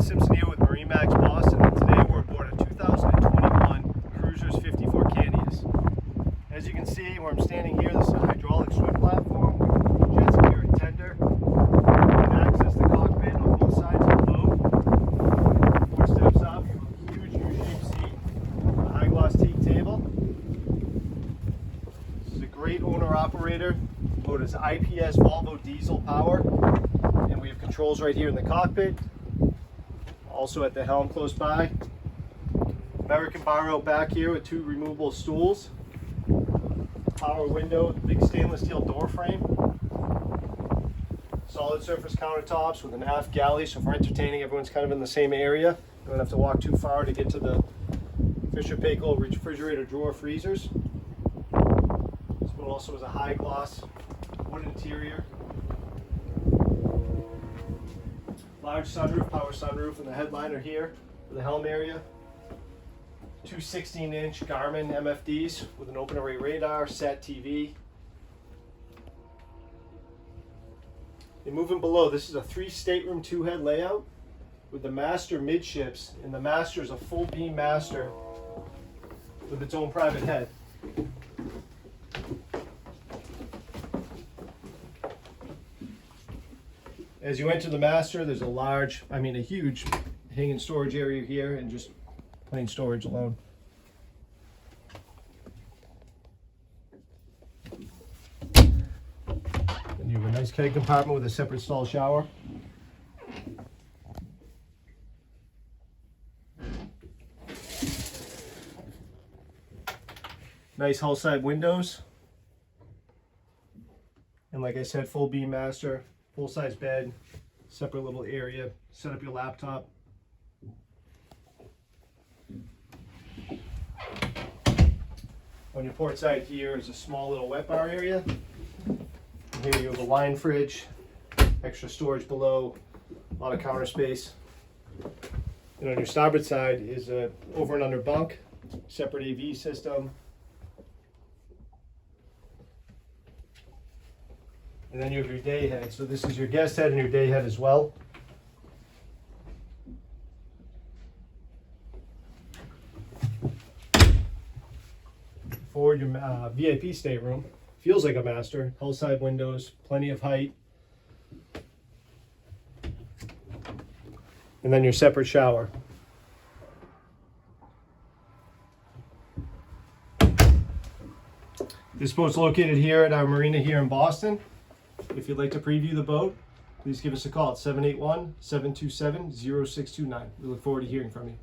Simpson here with MarineMax Boston, and today we're aboard a 2021 Cruisers 54 Cantius. As you can see, where I'm standing here, this is a hydraulic swim platform, jet ski or tender. You can access the cockpit on both sides of the boat. 4 steps up, huge U-shaped seat, a high gloss teak table. This is a great owner-operator. The boat is IPS Volvo diesel power, and we have controls right here in the cockpit. Also at the helm close by. American bar out back here with 2 removable stools. Power window, big stainless steel door frame. Solid surface countertops with an aft galley, so for entertaining, everyone's kind of in the same area. You don't have to walk too far to get to the Fisher Paykel refrigerator drawer freezers. This boat also has a high gloss wood interior. Large sunroof, power sunroof, and the headliner here for the helm area. 2 16-inch Garmin MFDs with an open array radar, sat TV. And moving below, this is a 3 stateroom 2-head layout with the master midships, and the master is a full beam master with its own private head. As you enter the master, there's a huge hanging storage area here, and just plain storage alone. And you have a nice keg compartment with a separate stall shower. Nice hull side windows. And like I said, full beam master. Full-size bed, separate little area, set up your laptop. On your port side here is a small little wet bar area. And here you have a wine fridge, extra storage below, a lot of counter space. And on your starboard side is a over and under bunk, separate AV system. And then you have your day head. So this is your guest head and your day head as well. Forward, your VIP stateroom. Feels like a master. Hull side windows, plenty of height. And then your separate shower. This boat's located here at our marina here in Boston. If you'd like to preview the boat, please give us a call at 781-727-0629. We look forward to hearing from you.